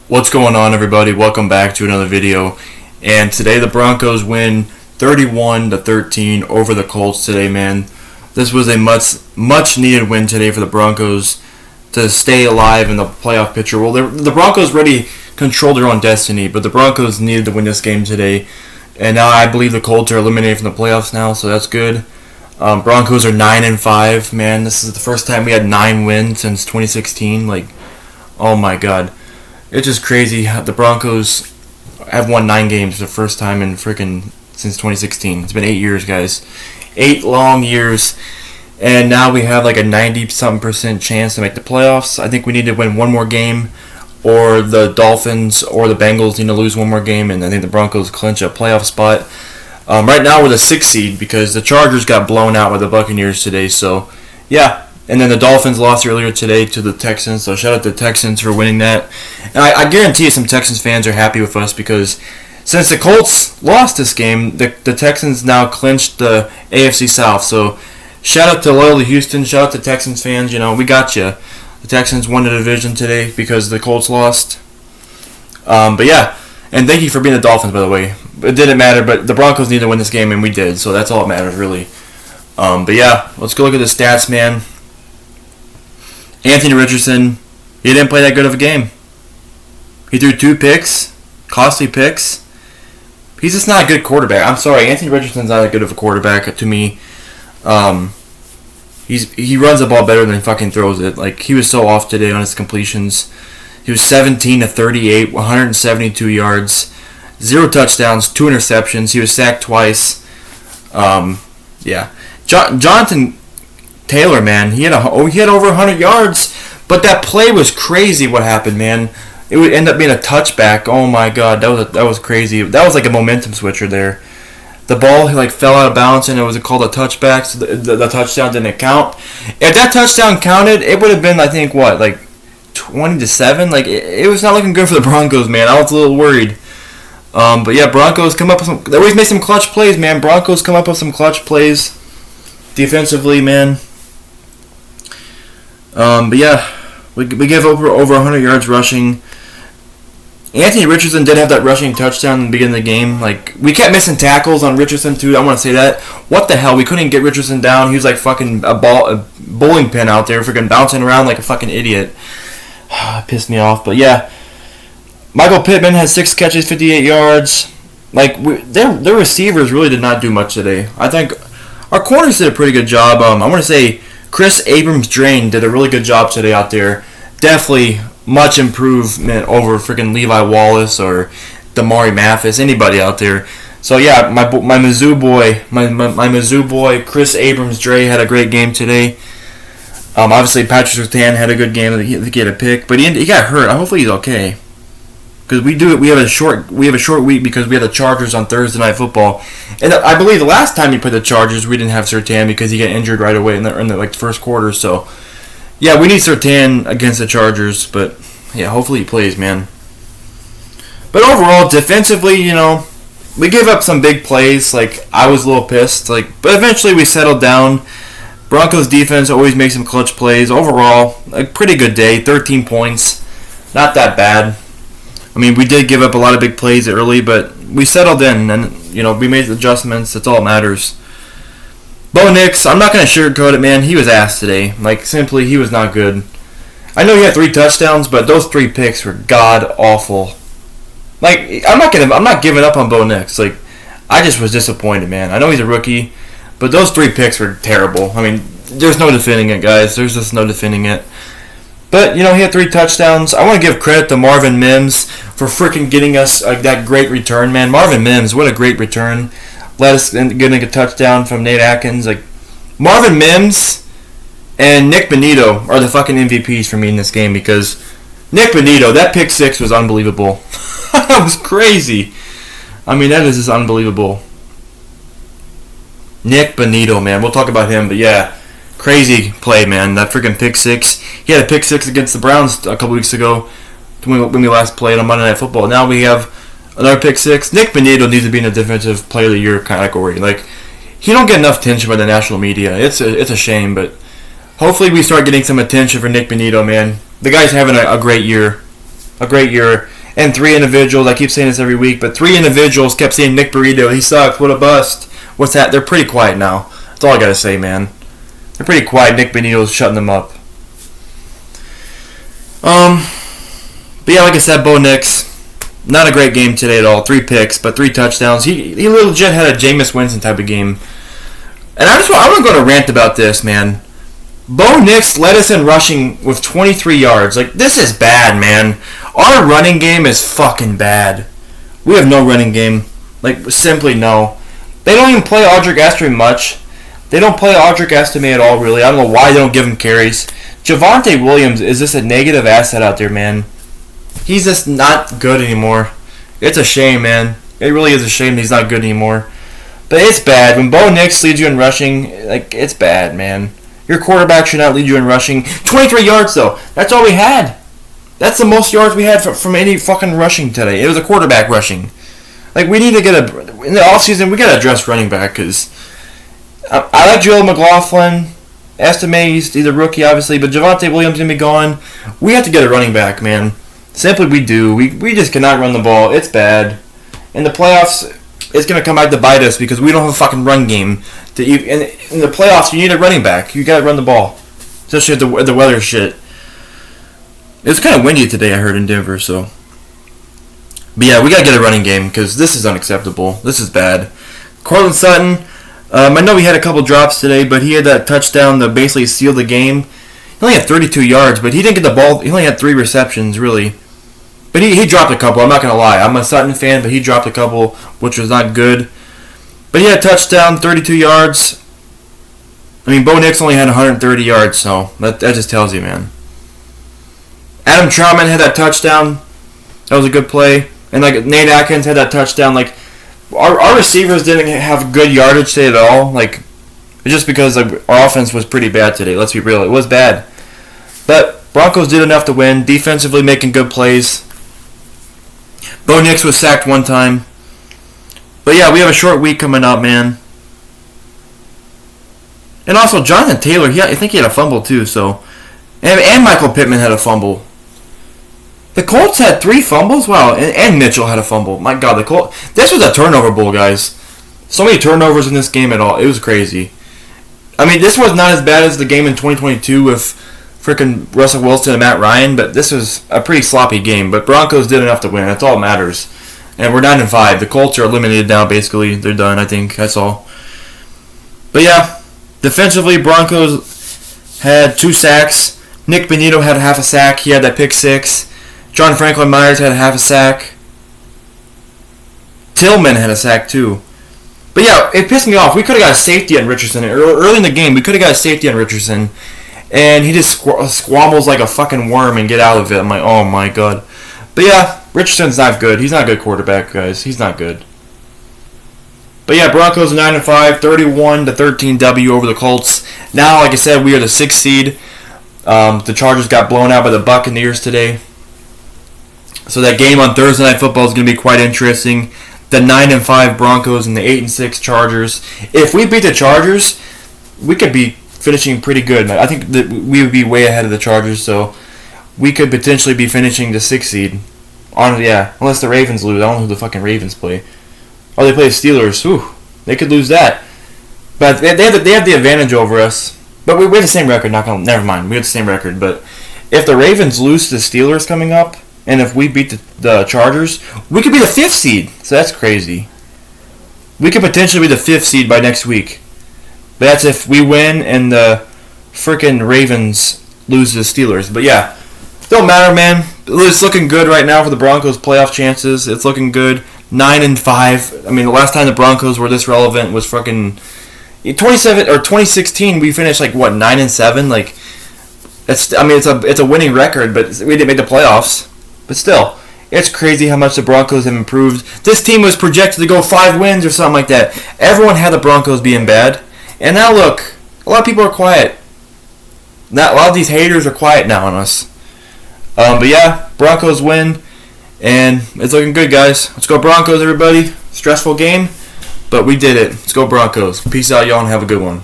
What's going on, everybody? Welcome back to another video. And today the Broncos win 31-13 over the Colts today, man. This was a much needed win today for the Broncos to stay alive in the playoff picture. Well, the Broncos already controlled their own destiny, but the Broncos needed to win this game today. And now I believe the Colts are eliminated from the playoffs now, so that's good. Broncos are 9-5, man. This is the first time we had 9 wins since 2016. Like, oh my God. It's just crazy how the Broncos have won 9 games for the first time in since 2016. It's been 8 years, guys. 8 long years. And now we have like a 90-something% chance to make the playoffs. I think we need to win one more game, or the Dolphins or the Bengals need to lose one more game, and I think the Broncos clinch a playoff spot. Right now we're the 6th seed because the Chargers got blown out by the Buccaneers today. So, yeah. And then the Dolphins lost earlier today to the Texans, so shout out to the Texans for winning that. And I guarantee you some Texans fans are happy with us because since the Colts lost this game, the Texans now clinched the AFC South. So shout out to loyal to Houston, shout out to Texans fans. You know, we got you. The Texans won the division today because the Colts lost. But yeah, and thank you for being the Dolphins, by the way. It didn't matter, but the Broncos needed to win this game, and we did, so that's all that matters, really. But yeah, let's go look at the stats, man. Anthony Richardson, he didn't play that good of a game. He threw 2 picks, costly picks. He's just not a good quarterback. I'm sorry, Anthony Richardson's not that good of a quarterback to me. He runs the ball better than he fucking throws it. Like, he was so off today on his completions. He was 17-38, 172 yards, 0 touchdowns, 2 interceptions. He was sacked twice. Yeah, Jonathan Taylor, man, he had over 100 yards, but that play was crazy. What happened, man? It would end up being a touchback. Oh my God, that was crazy. That was like a momentum switcher there. The ball fell out of bounds and it was called a touchback, so the touchdown didn't count. If that touchdown counted, it would have been 20-7. Like it was not looking good for the Broncos, man. I was a little worried. But yeah, Broncos come up with they always make some clutch plays, man. Broncos come up with some clutch plays defensively, man. But yeah, we give over 100 yards rushing. Anthony Richardson did have that rushing touchdown in the beginning of the game. Like, we kept missing tackles on Richardson too. I want to say that. What the hell? We couldn't get Richardson down. He was like fucking a bowling pin out there, freaking bouncing around like a fucking idiot. It pissed me off. But yeah, Michael Pittman had 6 catches, 58 yards. Like, their receivers really did not do much today. I think our corners did a pretty good job. I want to say Chris Abrams-Drain did a really good job today out there. Definitely much improvement over freaking Levi Wallace or Damari Mathis, anybody out there. So yeah, my Mizzou boy, Chris Abrams-Drain had a great game today. Obviously Patrick Surtain had a good game. He had a pick, but he got hurt. Hopefully he's okay. Because we have a short week because we had the Chargers on Thursday Night Football, and I believe the last time we played the Chargers we didn't have Surtain because he got injured right away in the first quarter. So yeah, we need Surtain against the Chargers, but yeah, hopefully he plays, man. But overall, defensively, you know, we gave up some big plays. Like, I was a little pissed. But eventually we settled down. Broncos defense always makes some clutch plays. Overall, a pretty good day. 13 points, not that bad. I mean, we did give up a lot of big plays early, but we settled in, and, you know, we made adjustments. That's all that matters. Bo Nix, I'm not going to sugarcoat it, man. He was ass today. Simply, he was not good. I know he had 3 touchdowns, but those 3 picks were god-awful. I'm not giving up on Bo Nix. I just was disappointed, man. I know he's a rookie, but those 3 picks were terrible. I mean, there's no defending it, guys. There's just no defending it. But, you know, he had 3 touchdowns. I want to give credit to Marvin Mims for freaking getting us that great return, man. Marvin Mims, what a great return. Let us getting a touchdown from Nate Atkins. Marvin Mims and Nick Bonito are the fucking MVPs for me in this game because Nick Bonito, that pick 6 was unbelievable. That was crazy. I mean, that is just unbelievable. Nick Bonito, man. We'll talk about him, but yeah. Crazy play, man. That freaking pick 6. He had a pick 6 against the Browns a couple weeks ago when we last played on Monday Night Football. Now we have another pick 6. Nick Bonito needs to be in the Defensive Player of the Year category. He don't get enough attention by the national media. It's a shame, but hopefully we start getting some attention for Nick Bonito, man. The guy's having a great year. a great year. And 3 individuals, I keep saying this every week, but 3 individuals kept saying Nick Burrito, he sucks, what a bust. What's that? They're pretty quiet now. That's all I gotta say, man. They're pretty quiet. Nick Burrito's shutting them up. But yeah, like I said, Bo Nix, not a great game today at all. 3 picks, but 3 touchdowns. He legit had a Jameis Winston type of game. And I want to go on a rant about this, man. Bo Nix led us in rushing with 23 yards. Like, this is bad, man. Our running game is fucking bad. We have no running game. Like, simply no. They don't even play Audric Estime much. They don't play Audric Estime at all, really. I don't know why they don't give him carries. Javonte Williams is just a negative asset out there, man. He's just not good anymore. It's a shame, man. It really is a shame he's not good anymore. But it's bad. When Bo Nix leads you in rushing, like, it's bad, man. Your quarterback should not lead you in rushing. 23 yards, though. That's all we had. That's the most yards we had from any fucking rushing today. It was a quarterback rushing. Like, we need to get in the offseason, we got to address running back, because I like Joe McLaughlin. Estime, he's a rookie, obviously, but Javonte Williams going to be gone. We have to get a running back, man. Simply, we do. We just cannot run the ball. It's bad. In the playoffs, it's going to come back to bite us because we don't have a fucking run game. In the playoffs, you need a running back. You got to run the ball. Especially if the weather shit. It was kind of windy today, I heard, in Denver, so. But yeah, we got to get a running game because this is unacceptable. This is bad. Cortland Sutton, I know he had a couple drops today, but he had that touchdown that basically sealed the game. He only had 32 yards, but he didn't get the ball. He only had 3 receptions, really. But he dropped a couple, I'm not going to lie. I'm a Sutton fan, but he dropped a couple, which was not good. But he had a touchdown, 32 yards. I mean, Bo Nix only had 130 yards, so that just tells you, man. Adam Troutman had that touchdown. That was a good play. And like Nate Atkins had that touchdown. Like our receivers didn't have good yardage today at all. Like just because our offense was pretty bad today. Let's be real, it was bad. But Broncos did enough to win. Defensively making good plays. Bo Nix was sacked 1 time. But yeah, we have a short week coming up, man. And also Jonathan Taylor, I think he had a fumble too. So, and Michael Pittman had a fumble. The Colts had 3 fumbles? Wow, and Mitchell had a fumble. My God, the Colts. This was a turnover bowl, guys. So many turnovers in this game at all. It was crazy. I mean, this was not as bad as the game in 2022 with freaking Russell Wilson and Matt Ryan, but this was a pretty sloppy game. But Broncos did enough to win. That's all that matters. And we're 9-5. The Colts are eliminated now, basically. They're done, I think. That's all. But yeah, defensively, Broncos had 2 sacks. Nick Bonito had half a sack. He had that pick 6. John Franklin Myers had half a sack. Tillman had a sack too. But yeah, it pissed me off. We could have got a safety on Richardson. Early in the game, we could have got a safety on Richardson. And he just squabbles like a fucking worm and get out of it. I'm like, oh my God. But yeah, Richardson's not good. He's not a good quarterback, guys. He's not good. But yeah, Broncos 9-5, 31-13 W over the Colts. Now, like I said, we are the 6th seed. The Chargers got blown out by the Buccaneers today. So that game on Thursday Night Football is going to be quite interesting. The 9-5 Broncos and the 8-6 Chargers. If we beat the Chargers, we could be finishing pretty good. I think that we would be way ahead of the Chargers, so we could potentially be finishing the 6th seed. Unless the Ravens lose. I don't know who the fucking Ravens play. Oh, they play the Steelers. Ooh, they could lose that. But they have the advantage over us. But we have the same record. Never mind. We have the same record. But if the Ravens lose to the Steelers coming up, and if we beat the Chargers, we could be the 5th seed. So that's crazy. We could potentially be the 5th seed by next week. But that's if we win and the freaking Ravens lose to the Steelers. But yeah, don't matter, man. It's looking good right now for the Broncos' playoff chances. It's looking good. 9-5. I mean, the last time the Broncos were this relevant was fucking 2016. We finished 9-7. Like, it's a winning record, but we didn't make the playoffs. But still, it's crazy how much the Broncos have improved. This team was projected to go 5 wins or something like that. Everyone had the Broncos being bad. And now look, a lot of people are quiet. A lot of these haters are quiet now on us. But yeah, Broncos win. And it's looking good, guys. Let's go Broncos, everybody. Stressful game, but we did it. Let's go Broncos. Peace out, y'all, and have a good one.